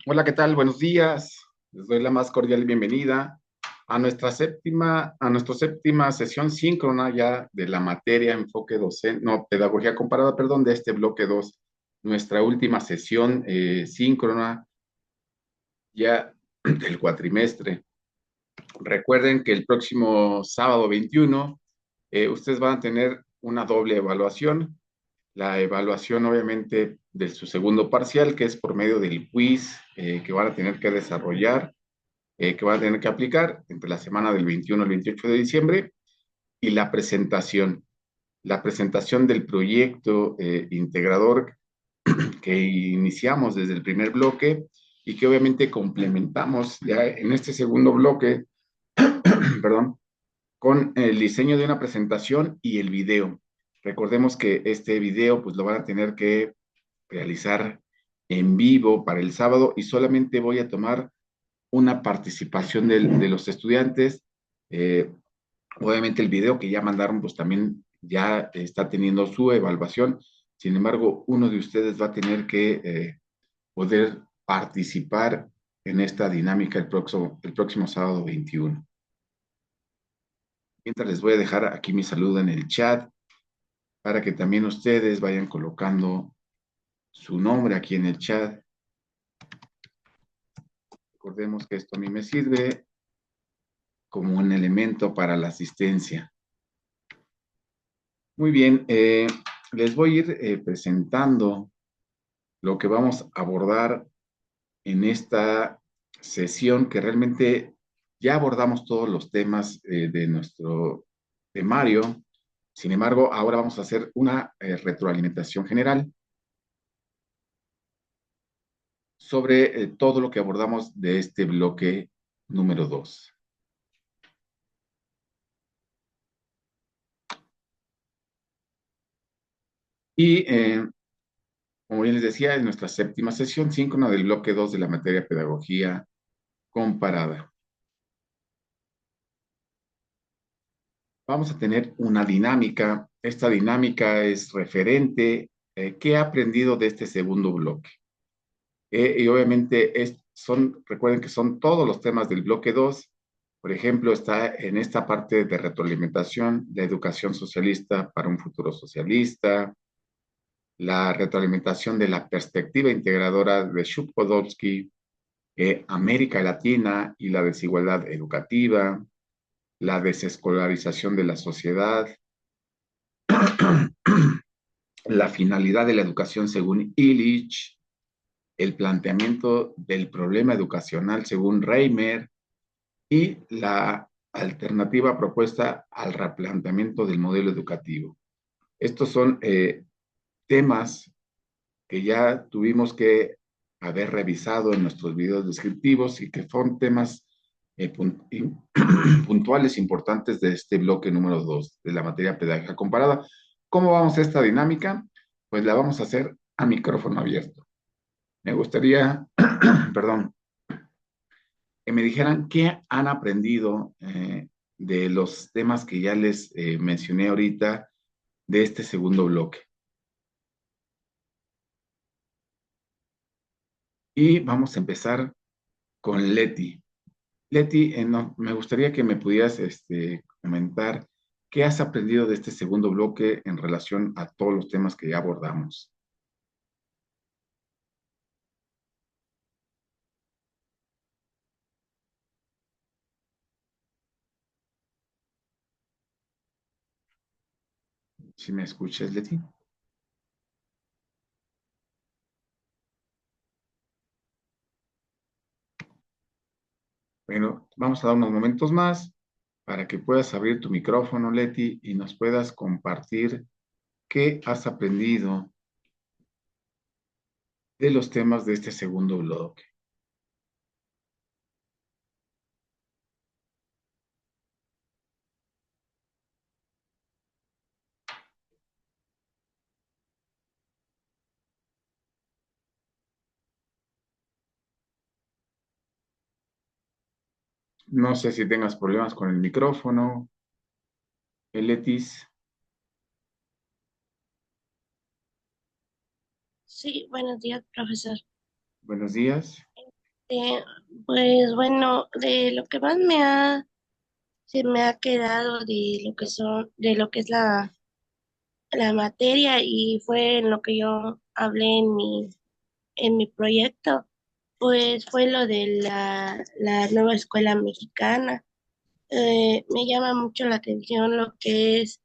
Hola, ¿qué tal? Buenos días. Les doy la más cordial bienvenida a nuestra séptima sesión síncrona ya de la materia enfoque docente, no, pedagogía comparada, perdón, de este bloque 2, nuestra última sesión síncrona ya del cuatrimestre. Recuerden que el próximo sábado 21 ustedes van a tener una doble evaluación. La evaluación, obviamente, de su segundo parcial, que es por medio del quiz que van a tener que desarrollar, que van a tener que aplicar entre la semana del 21 al 28 de diciembre, y la presentación del proyecto integrador que iniciamos desde el primer bloque y que obviamente complementamos ya en este segundo bloque, perdón, con el diseño de una presentación y el video. Recordemos que este video pues lo van a tener que realizar en vivo para el sábado y solamente voy a tomar una participación de los estudiantes. Eh, Obviamente el video que ya mandaron pues también ya está teniendo su evaluación. Sin embargo, uno de ustedes va a tener que poder participar en esta dinámica el próximo sábado 21. Mientras les voy a dejar aquí mi saludo en el chat para que también ustedes vayan colocando su nombre aquí en el chat. Recordemos que esto a mí me sirve como un elemento para la asistencia. Muy bien, les voy a ir presentando lo que vamos a abordar en esta sesión, que realmente ya abordamos todos los temas de nuestro temario. Sin embargo, ahora vamos a hacer una retroalimentación general sobre todo lo que abordamos de este bloque número 2. Y como bien les decía, es nuestra séptima sesión síncrona del bloque 2 de la materia pedagogía comparada. Vamos a tener una dinámica. Esta dinámica es referente. ¿Qué he aprendido de este segundo bloque? Y obviamente recuerden que son todos los temas del bloque 2. Por ejemplo, está en esta parte de retroalimentación, la educación socialista para un futuro socialista, la retroalimentación de la perspectiva integradora de Shub-Podolsky, América Latina y la desigualdad educativa, la desescolarización de la sociedad, la finalidad de la educación según Illich, el planteamiento del problema educacional según Reimer y la alternativa propuesta al replanteamiento del modelo educativo. Estos son temas que ya tuvimos que haber revisado en nuestros videos descriptivos y que son temas puntuales importantes de este bloque número 2 de la materia pedagógica comparada. ¿Cómo vamos a esta dinámica? Pues la vamos a hacer a micrófono abierto. Me gustaría, perdón, que me dijeran qué han aprendido de los temas que ya les mencioné ahorita de este segundo bloque. Y vamos a empezar con Leti. Leti, no, me gustaría que me pudieras comentar qué has aprendido de este segundo bloque en relación a todos los temas que ya abordamos. Si me escuchas, Leti. Bueno, vamos a dar unos momentos más para que puedas abrir tu micrófono, Leti, y nos puedas compartir qué has aprendido de los temas de este segundo bloque. No sé si tengas problemas con el micrófono, Letis. Sí, buenos días, profesor. Buenos días. Eh, pues bueno, de lo que más se me ha quedado de lo que de lo que es la materia y fue en lo que yo hablé en mi proyecto, pues fue lo de la nueva escuela mexicana. Me llama mucho la atención lo que es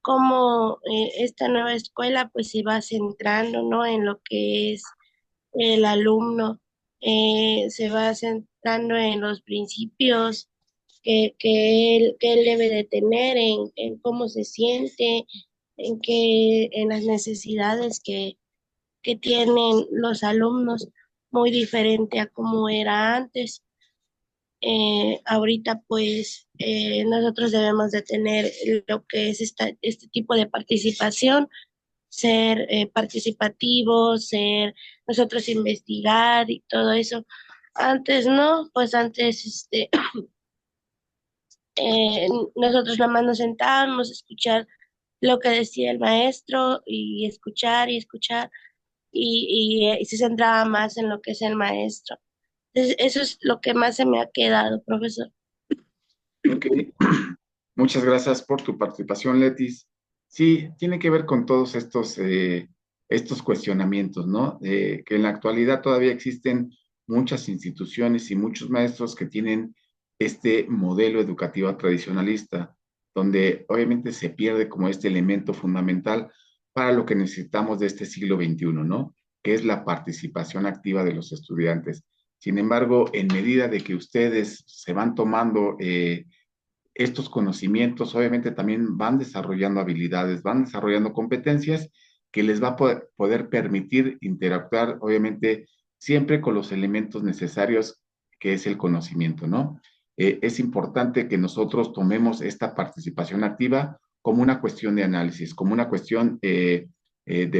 cómo esta nueva escuela pues se va centrando, ¿no? En lo que es el alumno, se va centrando en los principios que él debe de tener, en cómo se siente, en las necesidades que tienen los alumnos, muy diferente a cómo era antes. Ahorita pues nosotros debemos de tener lo que es este tipo de participación, ser participativos, ser nosotros investigar y todo eso. Antes no, pues antes eh, nosotros nada más nos sentábamos a escuchar lo que decía el maestro y escuchar y se centraba más en lo que es el maestro. Entonces, eso es lo que más se me ha quedado, profesor. Ok, muchas gracias por tu participación, Letis. Sí, tiene que ver con todos estos cuestionamientos, ¿no? Que en la actualidad todavía existen muchas instituciones y muchos maestros que tienen este modelo educativo tradicionalista, donde obviamente se pierde como este elemento fundamental para lo que necesitamos de este siglo XXI, ¿no? Que es la participación activa de los estudiantes. Sin embargo, en medida de que ustedes se van tomando estos conocimientos obviamente también van desarrollando habilidades, van desarrollando competencias que les va a poder permitir interactuar, obviamente, siempre con los elementos necesarios que es el conocimiento, ¿no? Es importante que nosotros tomemos esta participación activa como una cuestión de análisis, como una cuestión de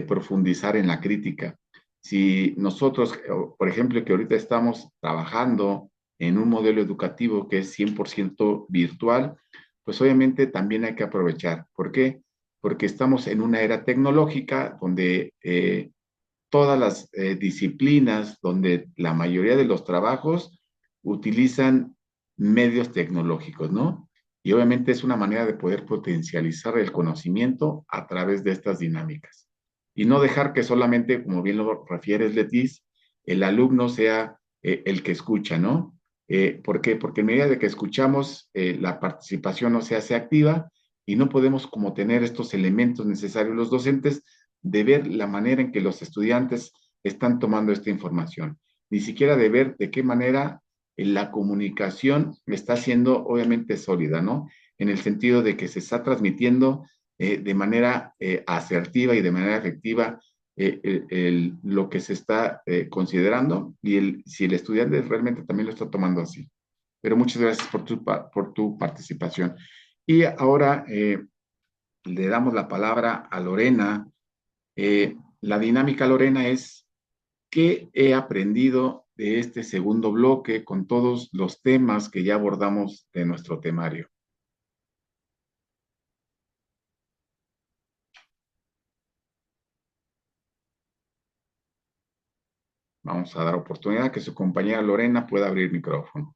profundizar en la crítica. Si nosotros, por ejemplo, que ahorita estamos trabajando en un modelo educativo que es 100% virtual, pues obviamente también hay que aprovechar. ¿Por qué? Porque estamos en una era tecnológica donde todas las disciplinas, donde la mayoría de los trabajos utilizan medios tecnológicos, ¿no? Y obviamente es una manera de poder potencializar el conocimiento a través de estas dinámicas. Y no dejar que solamente, como bien lo refieres, Letis, el alumno sea el que escucha, ¿no? ¿Por qué? Porque en medida de que escuchamos, la participación no se hace activa y no podemos como tener estos elementos necesarios los docentes de ver la manera en que los estudiantes están tomando esta información, ni siquiera de ver de qué manera la comunicación está siendo obviamente sólida, ¿no? En el sentido de que se está transmitiendo de manera asertiva y de manera efectiva lo que se está considerando y si el estudiante realmente también lo está tomando así. Pero muchas gracias por tu participación. Y ahora le damos la palabra a Lorena. La dinámica, Lorena, es qué he aprendido de este segundo bloque con todos los temas que ya abordamos de nuestro temario. Vamos a dar oportunidad que su compañera Lorena pueda abrir micrófono.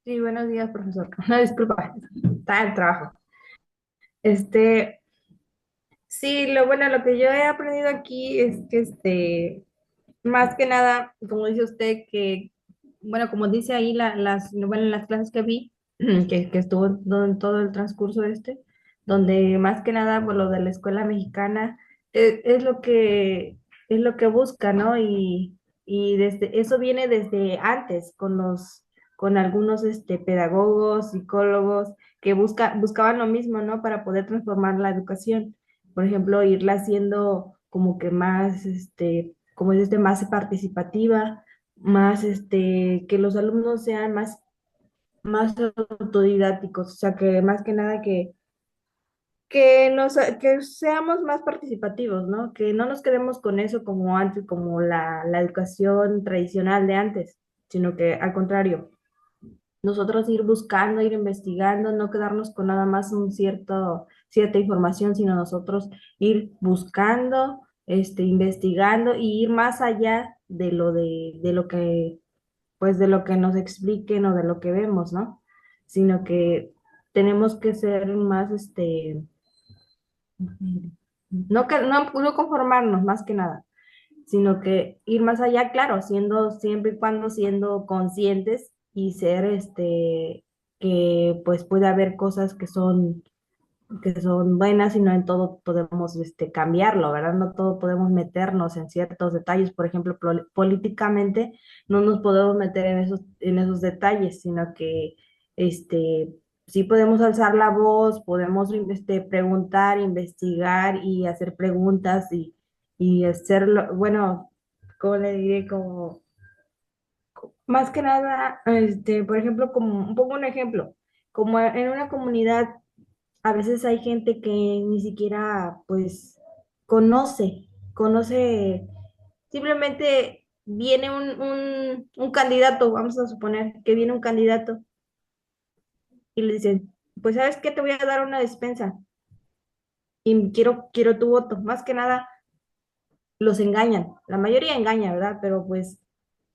Sí, buenos días, profesor. No, disculpa, está en el trabajo. Este, sí, lo que yo he aprendido aquí es que, más que nada, como dice usted, que, bueno, como dice ahí bueno, en las clases que vi, que estuvo en todo el transcurso donde más que nada, por lo de la escuela mexicana, es lo que busca, ¿no? Y desde, eso viene desde antes, con algunos, pedagogos, psicólogos, que buscaban lo mismo, ¿no? Para poder transformar la educación. Por ejemplo, irla haciendo como que más, como es más participativa, más, que los alumnos sean más autodidácticos, o sea, que más que nada que seamos más participativos, ¿no? Que no nos quedemos con eso como antes, como la educación tradicional de antes, sino que al contrario, nosotros ir buscando, ir investigando, no quedarnos con nada más un cierto cierta información, sino nosotros ir buscando, investigando y ir más allá de lo que, pues de lo que nos expliquen o de lo que vemos, ¿no? Sino que tenemos que ser más, no conformarnos más que nada, sino que ir más allá, claro, siendo siempre y cuando siendo conscientes y ser que pues puede haber cosas que son buenas y no en todo podemos cambiarlo, ¿verdad? No todo podemos meternos en ciertos detalles, por ejemplo, políticamente no nos podemos meter en esos detalles, sino que este, sí podemos alzar la voz, podemos preguntar, investigar y hacer preguntas y hacerlo, bueno, ¿cómo le diré? Como, más que nada, por ejemplo, como, pongo un ejemplo, como en una comunidad a veces hay gente que ni siquiera, pues, conoce, simplemente viene un candidato, vamos a suponer que viene un candidato y le dicen, pues, ¿sabes qué? Te voy a dar una despensa y quiero tu voto. Más que nada, los engañan. La mayoría engaña, ¿verdad? Pero pues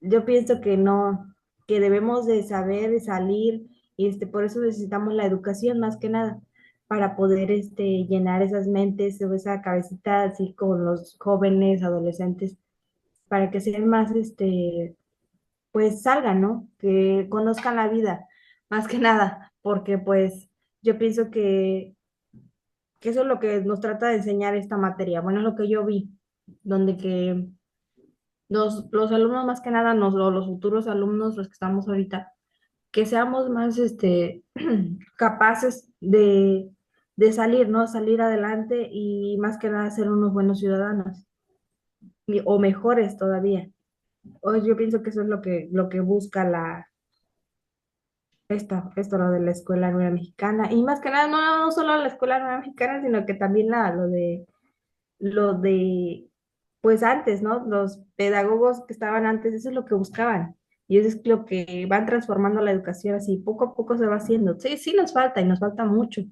yo pienso que no, que debemos de saber, de salir, y por eso necesitamos la educación más que nada, para poder llenar esas mentes o esa cabecita así con los jóvenes, adolescentes, para que sean más, pues salgan, ¿no? Que conozcan la vida, más que nada, porque pues yo pienso que eso es lo que nos trata de enseñar esta materia. Bueno, es lo que yo vi, donde que los alumnos más que nada, o los futuros alumnos, los que estamos ahorita, que seamos más capaces de salir, ¿no? Salir adelante y más que nada ser unos buenos ciudadanos, o mejores todavía. Yo pienso que eso es lo que busca esto lo de la Escuela Nueva Mexicana, y más que nada, no solo la Escuela Nueva Mexicana, sino que también lo de, pues antes, ¿no? Los pedagogos que estaban antes, eso es lo que buscaban. Y eso es lo que van transformando la educación así, poco a poco se va haciendo. Sí, sí nos falta y nos falta mucho,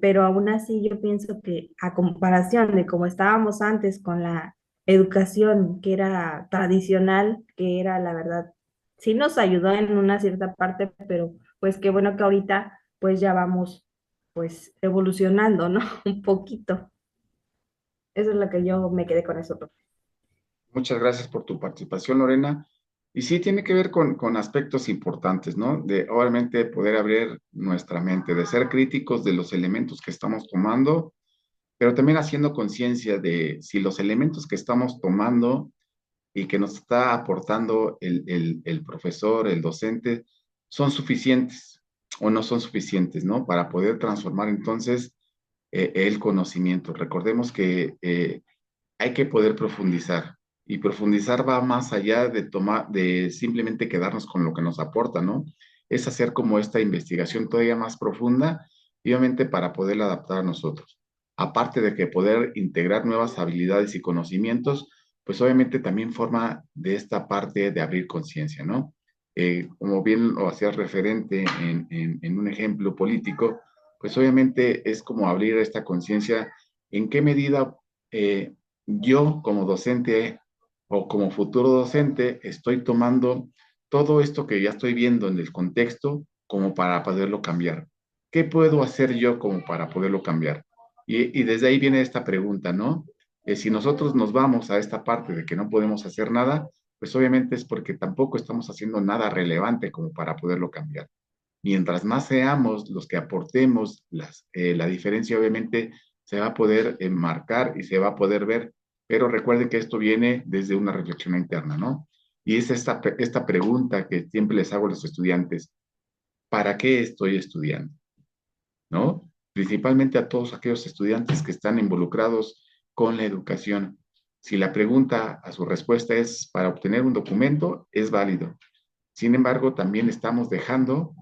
pero aún así yo pienso que a comparación de cómo estábamos antes con la educación que era tradicional, que era la verdad, sí nos ayudó en una cierta parte, pero pues qué bueno que ahorita pues ya vamos pues evolucionando, ¿no? Un poquito. Eso es lo que yo me quedé con eso. Muchas gracias por tu participación, Lorena. Y sí, tiene que ver con aspectos importantes, ¿no? De obviamente poder abrir nuestra mente, de ser críticos de los elementos que estamos tomando, pero también haciendo conciencia de si los elementos que estamos tomando y que nos está aportando el profesor, el docente, son suficientes o no son suficientes, ¿no? Para poder transformar entonces el conocimiento. Recordemos que hay que poder profundizar y profundizar va más allá de tomar, de simplemente quedarnos con lo que nos aporta, ¿no? Es hacer como esta investigación todavía más profunda y obviamente para poderla adaptar a nosotros. Aparte de que poder integrar nuevas habilidades y conocimientos, pues obviamente también forma de esta parte de abrir conciencia, ¿no? Como bien lo hacías referente en un ejemplo político, pues obviamente es como abrir esta conciencia en qué medida yo como docente o como futuro docente estoy tomando todo esto que ya estoy viendo en el contexto como para poderlo cambiar. ¿Qué puedo hacer yo como para poderlo cambiar? Y desde ahí viene esta pregunta, ¿no? Si nosotros nos vamos a esta parte de que no podemos hacer nada, pues obviamente es porque tampoco estamos haciendo nada relevante como para poderlo cambiar. Mientras más seamos los que aportemos la diferencia, obviamente se va a poder marcar y se va a poder ver, pero recuerden que esto viene desde una reflexión interna, ¿no? Y es esta pregunta que siempre les hago a los estudiantes, ¿para qué estoy estudiando? ¿No? Principalmente a todos aquellos estudiantes que están involucrados con la educación. Si la pregunta a su respuesta es para obtener un documento, es válido. Sin embargo, también estamos dejando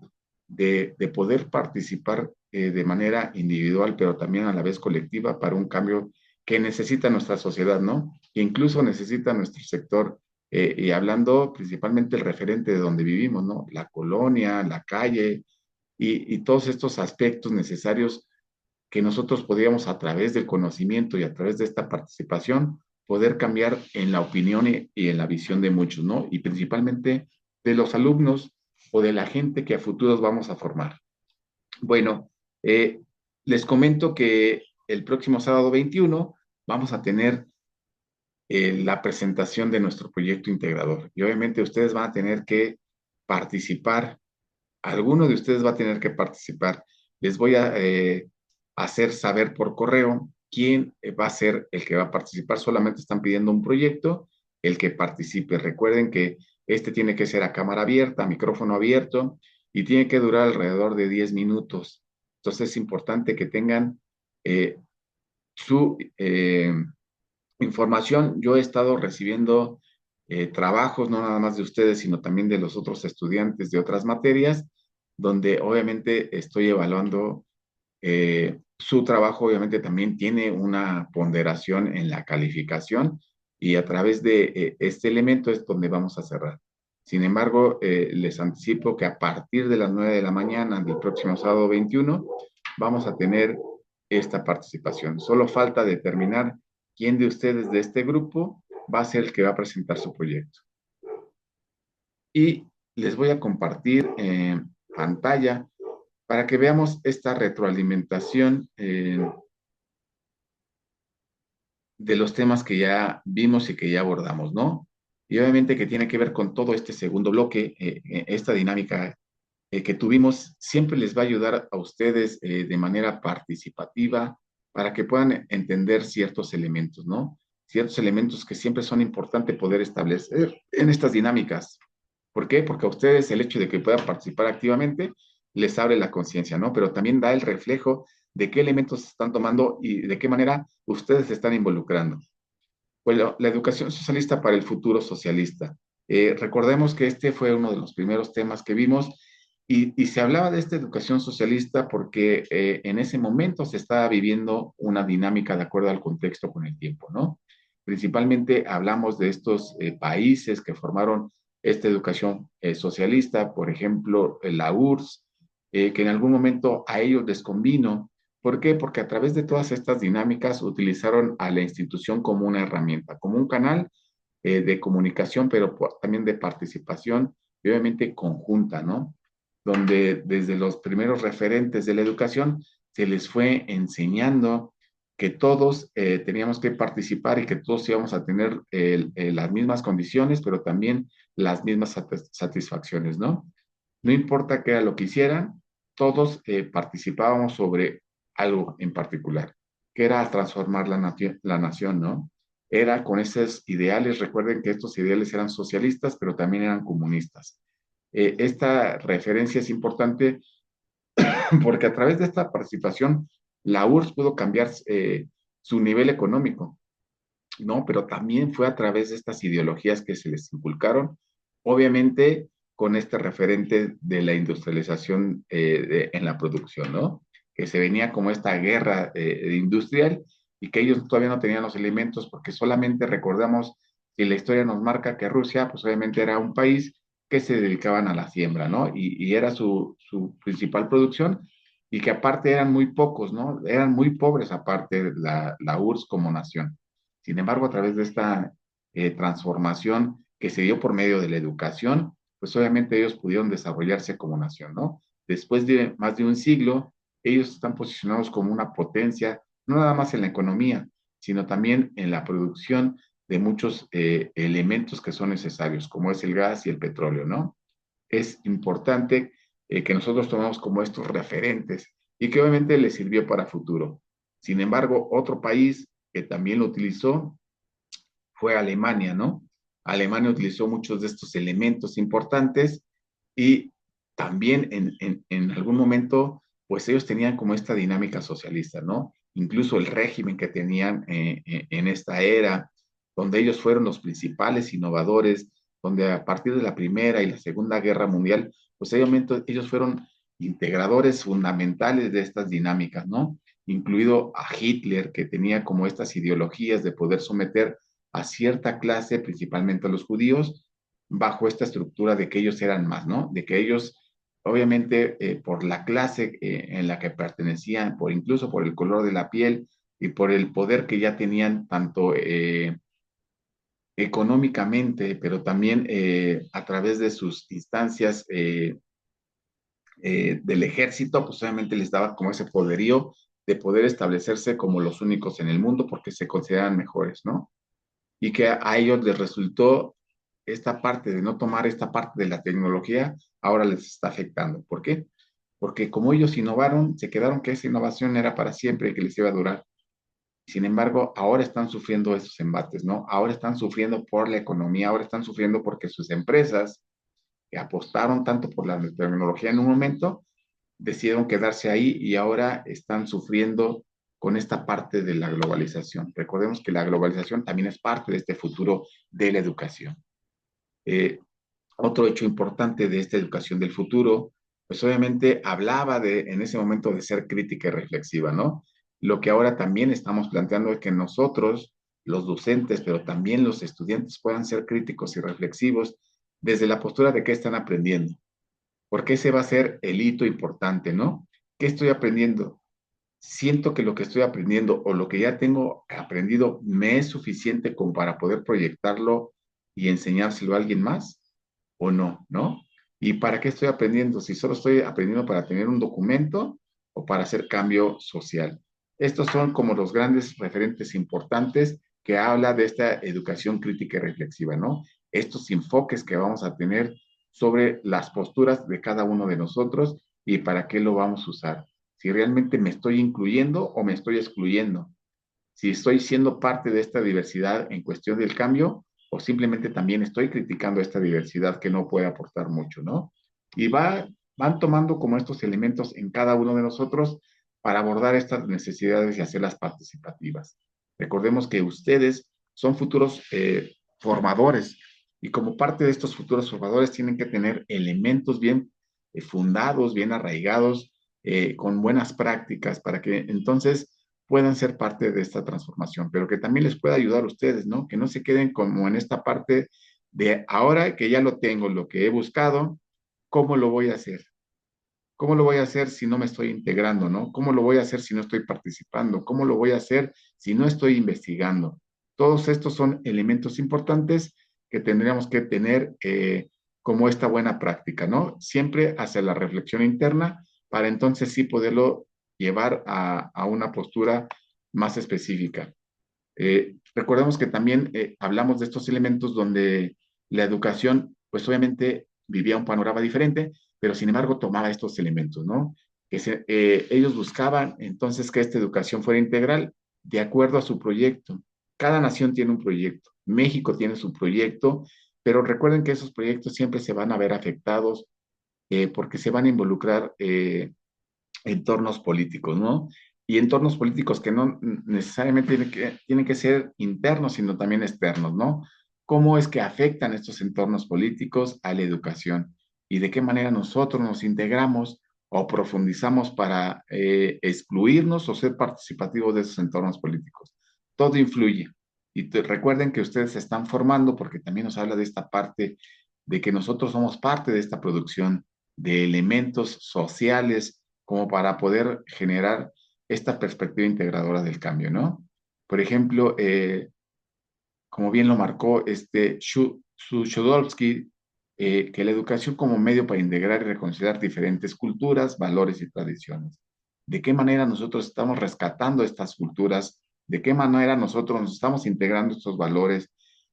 de poder participar de manera individual, pero también a la vez colectiva para un cambio que necesita nuestra sociedad, ¿no? Que incluso necesita nuestro sector, y hablando principalmente el referente de donde vivimos, ¿no? La colonia, la calle y todos estos aspectos necesarios que nosotros podíamos a través del conocimiento y a través de esta participación poder cambiar en la opinión y en la visión de muchos, ¿no? Y principalmente de los alumnos o de la gente que a futuros vamos a formar. Bueno, les comento que el próximo sábado 21 vamos a tener la presentación de nuestro proyecto integrador. Y obviamente ustedes van a tener que participar, alguno de ustedes va a tener que participar. Les voy a hacer saber por correo quién va a ser el que va a participar. Solamente están pidiendo un proyecto, el que participe. Recuerden que este tiene que ser a cámara abierta, micrófono abierto y tiene que durar alrededor de 10 minutos. Entonces es importante que tengan su información. Yo he estado recibiendo trabajos, no nada más de ustedes, sino también de los otros estudiantes de otras materias, donde obviamente estoy evaluando su trabajo, obviamente también tiene una ponderación en la calificación y a través de este elemento es donde vamos a cerrar. Sin embargo, les anticipo que a partir de las 9 de la mañana del próximo sábado 21 vamos a tener esta participación. Solo falta determinar quién de ustedes de este grupo va a ser el que va a presentar su proyecto. Y les voy a compartir pantalla para que veamos esta retroalimentación de los temas que ya vimos y que ya abordamos, ¿no? Y obviamente que tiene que ver con todo este segundo bloque, esta dinámica que tuvimos, siempre les va a ayudar a ustedes de manera participativa para que puedan entender ciertos elementos, ¿no? Ciertos elementos que siempre son importantes poder establecer en estas dinámicas. ¿Por qué? Porque a ustedes el hecho de que puedan participar activamente les abre la conciencia, ¿no? Pero también da el reflejo de qué elementos están tomando y de qué manera ustedes se están involucrando. Bueno, la educación socialista para el futuro socialista. Recordemos que este fue uno de los primeros temas que vimos y se hablaba de esta educación socialista porque en ese momento se estaba viviendo una dinámica de acuerdo al contexto con el tiempo, ¿no? Principalmente hablamos de estos países que formaron esta educación socialista, por ejemplo, la URSS, que en algún momento a ellos les convino. ¿Por qué? Porque a través de todas estas dinámicas utilizaron a la institución como una herramienta, como un canal de comunicación, pero también de participación y obviamente conjunta, ¿no? Donde desde los primeros referentes de la educación se les fue enseñando que todos teníamos que participar y que todos íbamos a tener las mismas condiciones, pero también las mismas satisfacciones, ¿no? No importa qué era lo que hicieran, todos participábamos sobre algo en particular, que era transformar la nación, ¿no? Era con esos ideales, recuerden que estos ideales eran socialistas, pero también eran comunistas. Esta referencia es importante porque a través de esta participación, la URSS pudo cambiar su nivel económico, ¿no? Pero también fue a través de estas ideologías que se les inculcaron, obviamente con este referente de la industrialización en la producción, ¿no? Que se venía como esta guerra industrial y que ellos todavía no tenían los elementos porque solamente recordamos que la historia nos marca que Rusia, pues obviamente era un país que se dedicaban a la siembra, ¿no? Y era su principal producción y que aparte eran muy pocos, ¿no? Eran muy pobres aparte la URSS como nación. Sin embargo, a través de esta transformación que se dio por medio de la educación, pues obviamente ellos pudieron desarrollarse como nación, ¿no? Después de más de un siglo, ellos están posicionados como una potencia, no nada más en la economía, sino también en la producción de muchos elementos que son necesarios, como es el gas y el petróleo, ¿no? Es importante que nosotros tomemos como estos referentes y que obviamente les sirvió para futuro. Sin embargo, otro país que también lo utilizó fue Alemania, ¿no? Alemania utilizó muchos de estos elementos importantes y también en algún momento, pues ellos tenían como esta dinámica socialista, ¿no? Incluso el régimen que tenían en esta era, donde ellos fueron los principales innovadores, donde a partir de la Primera y la Segunda Guerra Mundial, pues ellos fueron integradores fundamentales de estas dinámicas, ¿no? Incluido a Hitler, que tenía como estas ideologías de poder someter a cierta clase, principalmente a los judíos, bajo esta estructura de que ellos eran más, ¿no? De que ellos obviamente por la clase en la que pertenecían, por incluso por el color de la piel y por el poder que ya tenían tanto económicamente, pero también a través de sus instancias del ejército, pues obviamente les daba como ese poderío de poder establecerse como los únicos en el mundo porque se consideran mejores, ¿no? Y que a ellos les resultó esta parte de no tomar esta parte de la tecnología, ahora les está afectando. ¿Por qué? Porque como ellos innovaron, se quedaron que esa innovación era para siempre y que les iba a durar. Sin embargo, ahora están sufriendo esos embates, ¿no? Ahora están sufriendo por la economía, ahora están sufriendo porque sus empresas que apostaron tanto por la tecnología en un momento, decidieron quedarse ahí y ahora están sufriendo con esta parte de la globalización. Recordemos que la globalización también es parte de este futuro de la educación. Eh, Otro hecho importante de esta educación del futuro, pues obviamente hablaba de, en ese momento de ser crítica y reflexiva, ¿no? Lo que ahora también estamos planteando es que nosotros, los docentes, pero también los estudiantes puedan ser críticos y reflexivos desde la postura de qué están aprendiendo, porque ese va a ser el hito importante, ¿no? ¿Qué estoy aprendiendo? Siento que lo que estoy aprendiendo o lo que ya tengo aprendido me es suficiente como para poder proyectarlo y enseñárselo a alguien más o no, ¿no? ¿Y para qué estoy aprendiendo? Si solo estoy aprendiendo para tener un documento o para hacer cambio social. Estos son como los grandes referentes importantes que habla de esta educación crítica y reflexiva, ¿no? Estos enfoques que vamos a tener sobre las posturas de cada uno de nosotros y para qué lo vamos a usar. Si realmente me estoy incluyendo o me estoy excluyendo, si estoy siendo parte de esta diversidad en cuestión del cambio o simplemente también estoy criticando esta diversidad que no puede aportar mucho, ¿no? Y van tomando como estos elementos en cada uno de nosotros para abordar estas necesidades y hacerlas participativas. Recordemos que ustedes son futuros formadores y como parte de estos futuros formadores tienen que tener elementos bien fundados, bien arraigados, con buenas prácticas para que entonces puedan ser parte de esta transformación, pero que también les pueda ayudar a ustedes, ¿no? Que no se queden como en esta parte de ahora que ya lo tengo, lo que he buscado, ¿cómo lo voy a hacer? ¿Cómo lo voy a hacer si no me estoy integrando, ¿no? ¿Cómo lo voy a hacer si no estoy participando? ¿Cómo lo voy a hacer si no estoy investigando? Todos estos son elementos importantes que tendríamos que tener como esta buena práctica, ¿no? Siempre hacia la reflexión interna para entonces sí poderlo llevar a una postura más específica. Recordemos que también hablamos de estos elementos donde la educación, pues obviamente vivía un panorama diferente, pero sin embargo tomaba estos elementos, ¿no? Ellos buscaban entonces que esta educación fuera integral de acuerdo a su proyecto. Cada nación tiene un proyecto. México tiene su proyecto, pero recuerden que esos proyectos siempre se van a ver afectados porque se van a involucrar entornos políticos, ¿no? Y entornos políticos que no necesariamente tienen que ser internos, sino también externos, ¿no? ¿Cómo es que afectan estos entornos políticos a la educación? ¿Y de qué manera nosotros nos integramos o profundizamos para excluirnos o ser participativos de esos entornos políticos? Todo influye. Y recuerden que ustedes se están formando porque también nos habla de esta parte de que nosotros somos parte de esta producción de elementos sociales como para poder generar esta perspectiva integradora del cambio, ¿no? Por ejemplo, como bien lo marcó Shodolsky, que la educación como medio para integrar y reconciliar diferentes culturas, valores y tradiciones. ¿De qué manera nosotros estamos rescatando estas culturas? ¿De qué manera nosotros nos estamos integrando estos valores?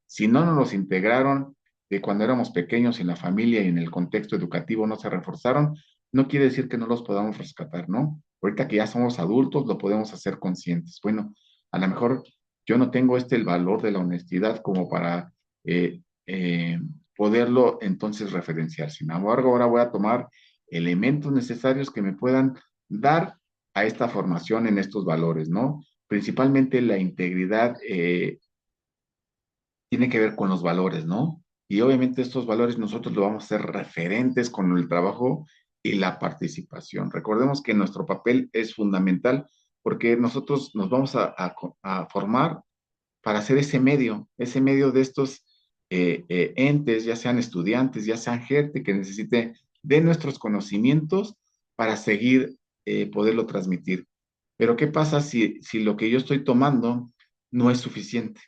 Si no nos los integraron de cuando éramos pequeños en la familia y en el contexto educativo no se reforzaron, no quiere decir que no los podamos rescatar, ¿no? Ahorita que ya somos adultos, lo podemos hacer conscientes. Bueno, a lo mejor yo no tengo el valor de la honestidad como para eh, eh, poderlo entonces referenciar. Sin embargo, ahora voy a tomar elementos necesarios que me puedan dar a esta formación en estos valores, ¿no? Principalmente la integridad tiene que ver con los valores, ¿no? Y obviamente estos valores nosotros lo vamos a hacer referentes con el trabajo y la participación. Recordemos que nuestro papel es fundamental porque nosotros nos vamos a formar para hacer ese medio de estos entes, ya sean estudiantes, ya sean gente que necesite de nuestros conocimientos para seguir poderlo transmitir. Pero ¿qué pasa si lo que yo estoy tomando no es suficiente?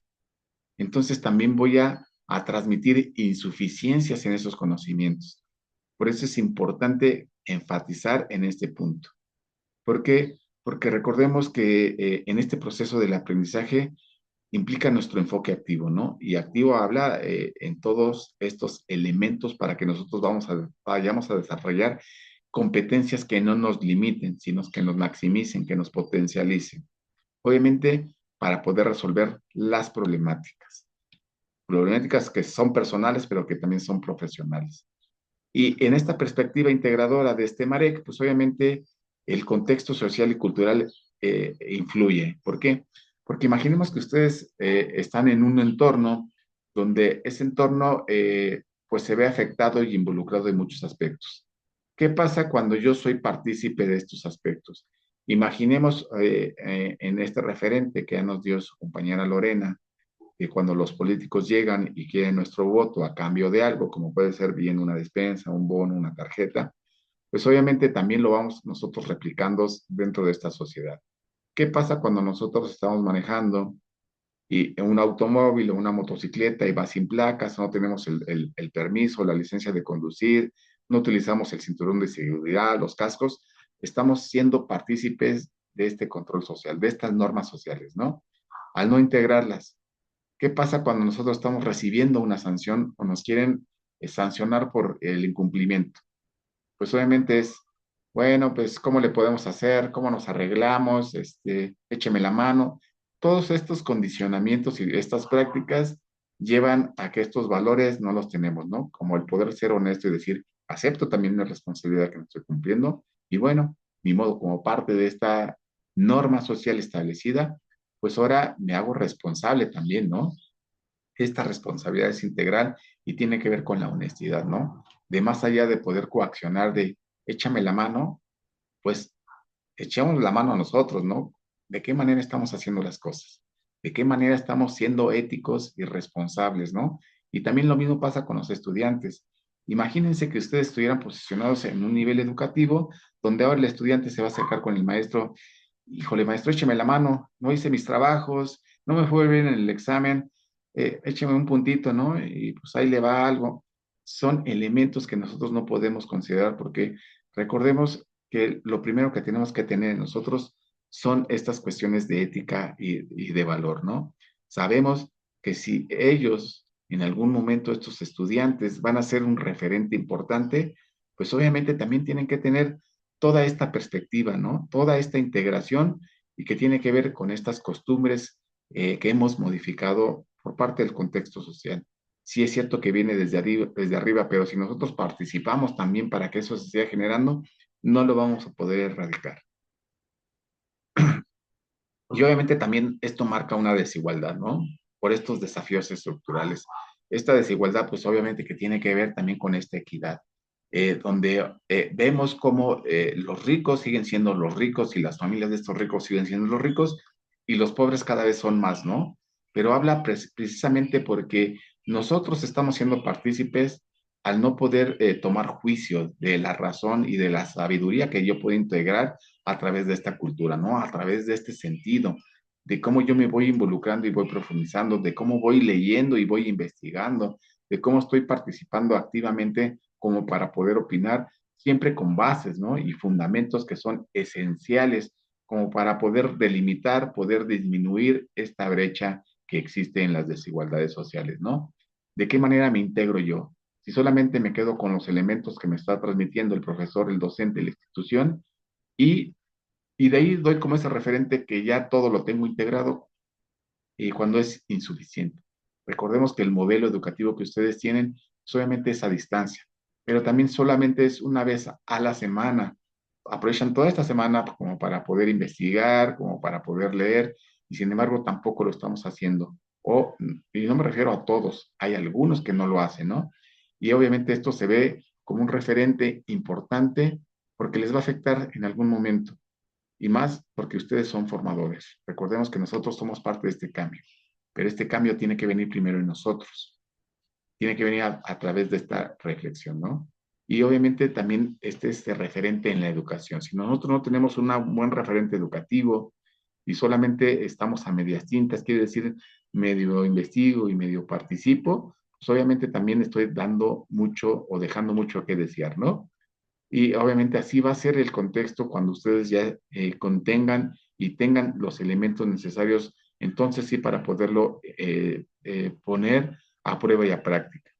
Entonces también voy a transmitir insuficiencias en esos conocimientos. Por eso es importante enfatizar en este punto. ¿Por qué? Porque recordemos que en este proceso del aprendizaje implica nuestro enfoque activo, ¿no? Y activo habla en todos estos elementos para que nosotros vayamos a desarrollar competencias que no nos limiten, sino que nos maximicen, que nos potencialicen. Obviamente, para poder resolver las problemáticas. Problemáticas que son personales, pero que también son profesionales. Y en esta perspectiva integradora de este MAREC, pues obviamente el contexto social y cultural influye. ¿Por qué? Porque imaginemos que ustedes están en un entorno donde ese entorno pues se ve afectado y involucrado en muchos aspectos. ¿Qué pasa cuando yo soy partícipe de estos aspectos? Imaginemos en este referente que ya nos dio su compañera Lorena, que cuando los políticos llegan y quieren nuestro voto a cambio de algo, como puede ser bien una despensa, un bono, una tarjeta, pues obviamente también lo vamos nosotros replicando dentro de esta sociedad. ¿Qué pasa cuando nosotros estamos manejando y en un automóvil o una motocicleta y va sin placas, no tenemos el permiso, la licencia de conducir, no utilizamos el cinturón de seguridad, los cascos? Estamos siendo partícipes de este control social, de estas normas sociales, ¿no? Al no integrarlas. ¿Qué pasa cuando nosotros estamos recibiendo una sanción o nos quieren sancionar por el incumplimiento? Pues obviamente es, bueno, pues ¿cómo le podemos hacer? ¿Cómo nos arreglamos? Écheme la mano. Todos estos condicionamientos y estas prácticas llevan a que estos valores no los tenemos, ¿no? Como el poder ser honesto y decir, acepto también una responsabilidad que no estoy cumpliendo y bueno, mi modo como parte de esta norma social establecida, pues ahora me hago responsable también, ¿no? Esta responsabilidad es integral y tiene que ver con la honestidad, ¿no? De más allá de poder coaccionar de échame la mano, pues echemos la mano a nosotros, ¿no? ¿De qué manera estamos haciendo las cosas? ¿De qué manera estamos siendo éticos y responsables, ¿no? Y también lo mismo pasa con los estudiantes. Imagínense que ustedes estuvieran posicionados en un nivel educativo donde ahora el estudiante se va a acercar con el maestro, híjole, maestro, écheme la mano, no hice mis trabajos, no me fue bien en el examen, écheme un puntito, ¿no? Y pues ahí le va algo. Son elementos que nosotros no podemos considerar porque recordemos que lo primero que tenemos que tener en nosotros son estas cuestiones de ética y de valor, ¿no? Sabemos que si ellos, en algún momento, estos estudiantes van a ser un referente importante, pues obviamente también tienen que tener toda esta perspectiva, ¿no? Toda esta integración y que tiene que ver con estas costumbres que hemos modificado por parte del contexto social. Sí es cierto que viene desde arriba, pero si nosotros participamos también para que eso se siga generando, no lo vamos a poder erradicar. Y obviamente también esto marca una desigualdad, ¿no? Por estos desafíos estructurales. Esta desigualdad, pues obviamente que tiene que ver también con esta equidad, donde vemos cómo los ricos siguen siendo los ricos y las familias de estos ricos siguen siendo los ricos y los pobres cada vez son más, ¿no? Pero habla precisamente porque nosotros estamos siendo partícipes al no poder tomar juicio de la razón y de la sabiduría que yo puedo integrar a través de esta cultura, ¿no? A través de este sentido, de cómo yo me voy involucrando y voy profundizando, de cómo voy leyendo y voy investigando, de cómo estoy participando activamente como para poder opinar, siempre con bases, ¿no? Y fundamentos que son esenciales como para poder delimitar, poder disminuir esta brecha que existe en las desigualdades sociales, ¿no? ¿De qué manera me integro yo? Si solamente me quedo con los elementos que me está transmitiendo el profesor, el docente, la institución, y, y de ahí doy como ese referente que ya todo lo tengo integrado y cuando es insuficiente. Recordemos que el modelo educativo que ustedes tienen solamente es a distancia, pero también solamente es una vez a la semana. Aprovechan toda esta semana como para poder investigar, como para poder leer, y sin embargo tampoco lo estamos haciendo. Y no me refiero a todos, hay algunos que no lo hacen, ¿no? Y obviamente esto se ve como un referente importante porque les va a afectar en algún momento y más porque ustedes son formadores. Recordemos que nosotros somos parte de este cambio, pero este cambio tiene que venir primero en nosotros, tiene que venir a través de esta reflexión, ¿no? Y obviamente también este es el referente en la educación. Si nosotros no tenemos un buen referente educativo y solamente estamos a medias tintas, quiere decir medio investigo y medio participo, pues obviamente también estoy dando mucho o dejando mucho que desear, ¿no? Y obviamente así va a ser el contexto cuando ustedes ya contengan y tengan los elementos necesarios, entonces sí, para poderlo poner a prueba y a práctica.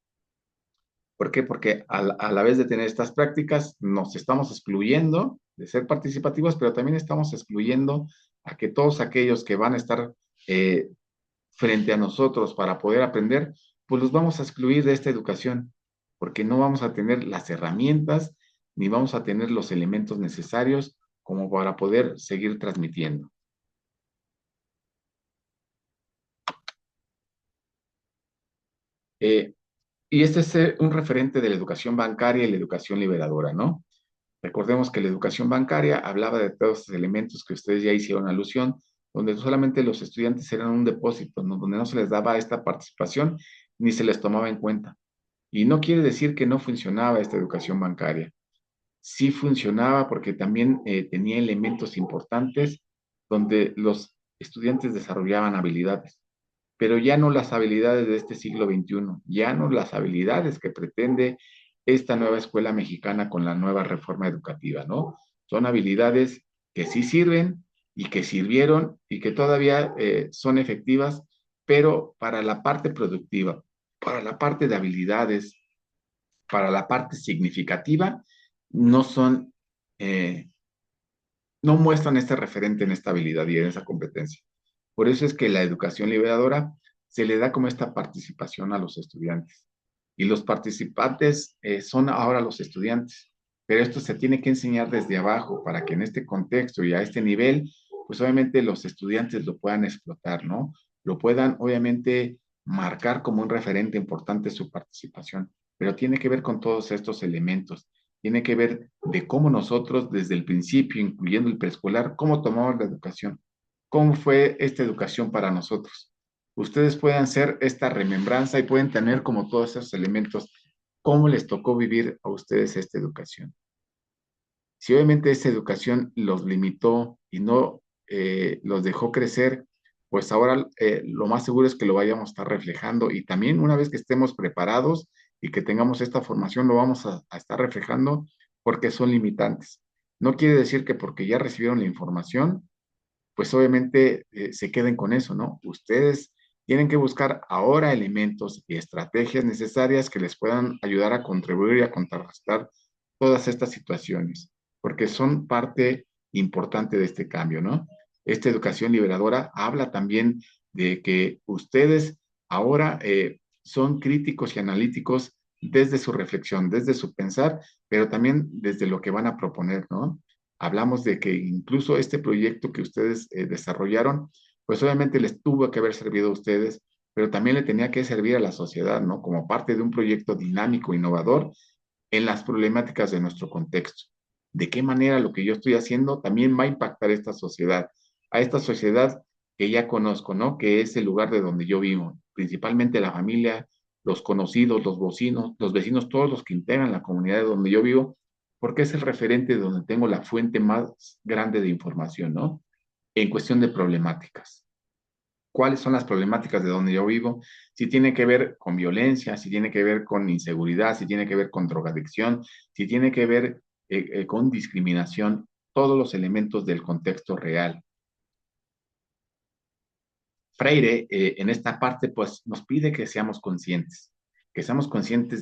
¿Por qué? Porque a la vez de tener estas prácticas, nos estamos excluyendo de ser participativos, pero también estamos excluyendo a que todos aquellos que van a estar eh, frente a nosotros para poder aprender, pues los vamos a excluir de esta educación, porque no vamos a tener las herramientas ni vamos a tener los elementos necesarios como para poder seguir transmitiendo. Eh, y este es un referente de la educación bancaria y la educación liberadora, ¿no? Recordemos que la educación bancaria hablaba de todos esos elementos que ustedes ya hicieron alusión, donde solamente los estudiantes eran un depósito, ¿no? Donde no se les daba esta participación ni se les tomaba en cuenta. Y no quiere decir que no funcionaba esta educación bancaria. Sí funcionaba porque también tenía elementos importantes donde los estudiantes desarrollaban habilidades, pero ya no las habilidades de este siglo XXI, ya no las habilidades que pretende esta nueva escuela mexicana con la nueva reforma educativa, ¿no? Son habilidades que sí sirven y que sirvieron y que todavía son efectivas, pero para la parte productiva, para la parte de habilidades, para la parte significativa, no son, eh, no muestran este referente en esta habilidad y en esa competencia. Por eso es que la educación liberadora se le da como esta participación a los estudiantes. Y los participantes son ahora los estudiantes. Pero esto se tiene que enseñar desde abajo para que en este contexto y a este nivel, pues obviamente los estudiantes lo puedan explotar, ¿no? Lo puedan obviamente marcar como un referente importante su participación. Pero tiene que ver con todos estos elementos. Tiene que ver de cómo nosotros desde el principio, incluyendo el preescolar, cómo tomamos la educación. ¿Cómo fue esta educación para nosotros? Ustedes pueden hacer esta remembranza y pueden tener como todos esos elementos, cómo les tocó vivir a ustedes esta educación. Si obviamente esta educación los limitó y no los dejó crecer, pues ahora lo más seguro es que lo vayamos a estar reflejando y también una vez que estemos preparados y que tengamos esta formación, lo vamos a estar reflejando porque son limitantes. No quiere decir que porque ya recibieron la información, pues obviamente se queden con eso, ¿no? Ustedes tienen que buscar ahora elementos y estrategias necesarias que les puedan ayudar a contribuir y a contrarrestar todas estas situaciones, porque son parte importante de este cambio, ¿no? Esta educación liberadora habla también de que ustedes ahora son críticos y analíticos desde su reflexión, desde su pensar, pero también desde lo que van a proponer, ¿no? Hablamos de que incluso este proyecto que ustedes desarrollaron, pues obviamente les tuvo que haber servido a ustedes, pero también le tenía que servir a la sociedad, ¿no? Como parte de un proyecto dinámico, innovador en las problemáticas de nuestro contexto. ¿De qué manera lo que yo estoy haciendo también va a impactar a esta sociedad que ya conozco, ¿no? Que es el lugar de donde yo vivo, principalmente la familia, los conocidos, los vecinos, todos los que integran la comunidad de donde yo vivo, porque es el referente de donde tengo la fuente más grande de información, ¿no? En cuestión de problemáticas. ¿Cuáles son las problemáticas de donde yo vivo? Si tiene que ver con violencia, si tiene que ver con inseguridad, si tiene que ver con drogadicción, si tiene que ver con discriminación, todos los elementos del contexto real. Freire, en esta parte, pues nos pide que seamos conscientes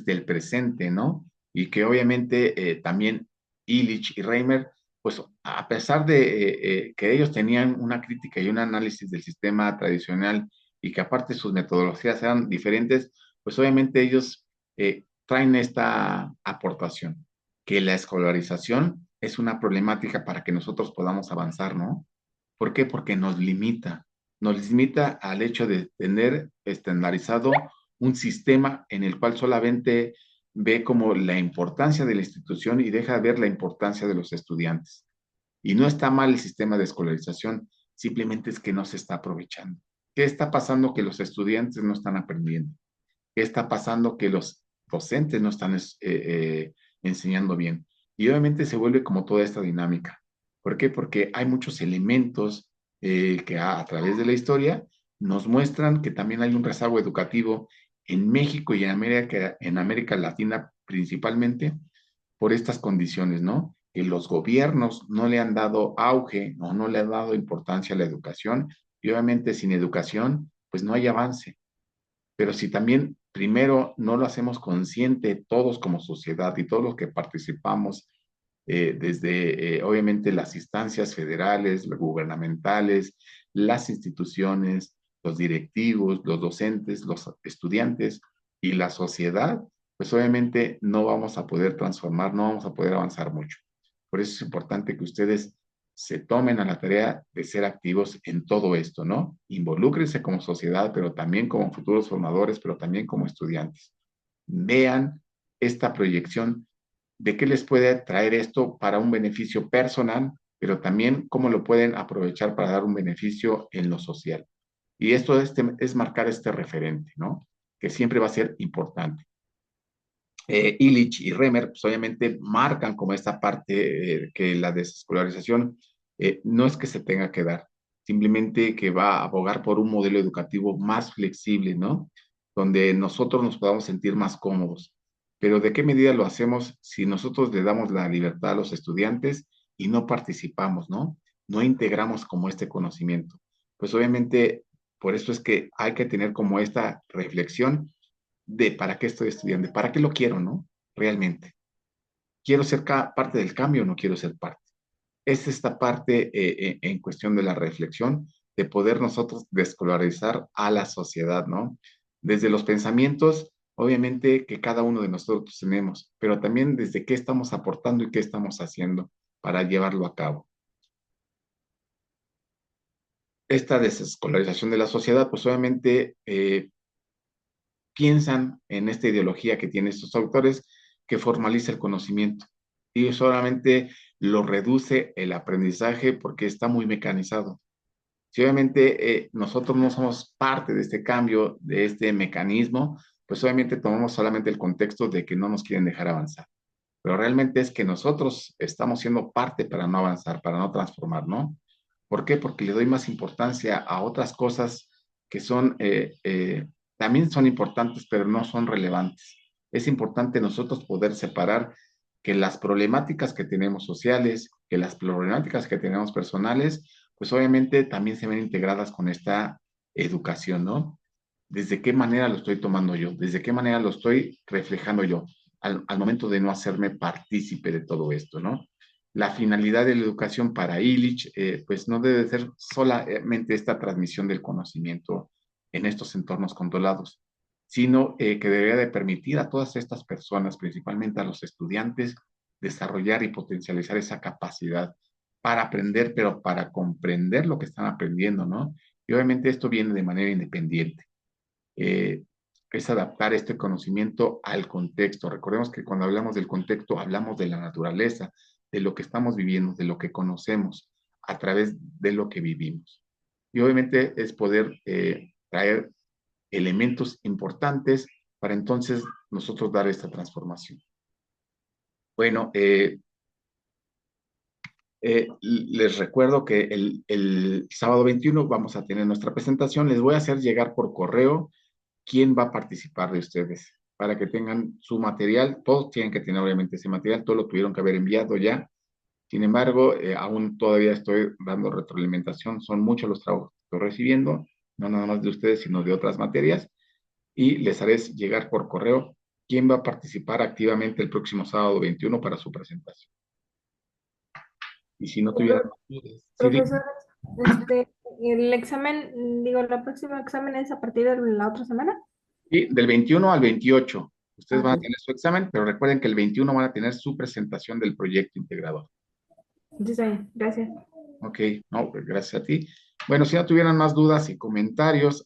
del presente, ¿no? Y que obviamente también Illich y Reimer, pues a pesar de que ellos tenían una crítica y un análisis del sistema tradicional y que aparte sus metodologías eran diferentes, pues obviamente ellos traen esta aportación, que la escolarización es una problemática para que nosotros podamos avanzar, ¿no? ¿Por qué? Porque nos limita al hecho de tener estandarizado un sistema en el cual solamente ve como la importancia de la institución y deja de ver la importancia de los estudiantes. Y no está mal el sistema de escolarización, simplemente es que no se está aprovechando. ¿Qué está pasando? Que los estudiantes no están aprendiendo. ¿Qué está pasando? Que los docentes no están enseñando bien. Y obviamente se vuelve como toda esta dinámica. ¿Por qué? Porque hay muchos elementos que a través de la historia nos muestran que también hay un rezago educativo en México y en América Latina principalmente por estas condiciones, ¿no? Que los gobiernos no le han dado auge, no le han dado importancia a la educación y obviamente sin educación, pues no hay avance. Pero si también primero no lo hacemos consciente todos como sociedad y todos los que participamos, desde obviamente las instancias federales, gubernamentales, las instituciones, los directivos, los docentes, los estudiantes y la sociedad, pues obviamente no vamos a poder transformar, no vamos a poder avanzar mucho. Por eso es importante que ustedes se tomen a la tarea de ser activos en todo esto, ¿no? Involúcrense como sociedad, pero también como futuros formadores, pero también como estudiantes. Vean esta proyección de qué les puede traer esto para un beneficio personal, pero también cómo lo pueden aprovechar para dar un beneficio en lo social. Y esto es marcar este referente, ¿no? Que siempre va a ser importante. Illich y Remer, pues obviamente marcan como esta parte que la desescolarización no es que se tenga que dar, simplemente que va a abogar por un modelo educativo más flexible, ¿no? Donde nosotros nos podamos sentir más cómodos. Pero ¿de qué medida lo hacemos si nosotros le damos la libertad a los estudiantes y no participamos, ¿no? No integramos como este conocimiento. Pues obviamente, por eso es que hay que tener como esta reflexión de para qué estoy estudiando, para qué lo quiero, ¿no? Realmente. ¿Quiero ser parte del cambio o no quiero ser parte? Es esta parte en cuestión de la reflexión, de poder nosotros descolarizar a la sociedad, ¿no? Desde los pensamientos, obviamente, que cada uno de nosotros tenemos, pero también desde qué estamos aportando y qué estamos haciendo para llevarlo a cabo. Esta desescolarización de la sociedad, pues obviamente piensan en esta ideología que tienen estos autores que formaliza el conocimiento y solamente lo reduce el aprendizaje porque está muy mecanizado. Si obviamente nosotros no somos parte de este cambio, de este mecanismo, pues obviamente tomamos solamente el contexto de que no nos quieren dejar avanzar. Pero realmente es que nosotros estamos siendo parte para no avanzar, para no transformar, ¿no? ¿Por qué? Porque le doy más importancia a otras cosas que son, también son importantes, pero no son relevantes. Es importante nosotros poder separar que las problemáticas que tenemos sociales, que las problemáticas que tenemos personales, pues obviamente también se ven integradas con esta educación, ¿no? ¿Desde qué manera lo estoy tomando yo? ¿Desde qué manera lo estoy reflejando yo al momento de no hacerme partícipe de todo esto, ¿no? La finalidad de la educación para Illich, pues no debe ser solamente esta transmisión del conocimiento en estos entornos controlados, sino que debería de permitir a todas estas personas, principalmente a los estudiantes, desarrollar y potencializar esa capacidad para aprender, pero para comprender lo que están aprendiendo, ¿no? Y obviamente esto viene de manera independiente. Eh, es adaptar este conocimiento al contexto. Recordemos que cuando hablamos del contexto, hablamos de la naturaleza, de lo que estamos viviendo, de lo que conocemos a través de lo que vivimos. Y obviamente es poder traer elementos importantes para entonces nosotros dar esta transformación. Bueno, les recuerdo que el sábado 21 vamos a tener nuestra presentación. Les voy a hacer llegar por correo quién va a participar de ustedes para que tengan su material. Todos tienen que tener obviamente ese material, todos lo tuvieron que haber enviado ya. Sin embargo, aún todavía estoy dando retroalimentación. Son muchos los trabajos que estoy recibiendo, no nada más de ustedes, sino de otras materias. Y les haré llegar por correo quién va a participar activamente el próximo sábado 21 para su presentación. Y si no tuvieran dudas, sí, Profesor, el examen, digo, el próximo examen es a partir de la otra semana. y del 21 al 28, ustedes van a Ok. tener su examen, pero recuerden que el 21 van a tener su presentación del proyecto integrador. Sí, está bien, gracias. Ok, no, pues gracias a ti. Bueno, si no tuvieran más dudas y comentarios,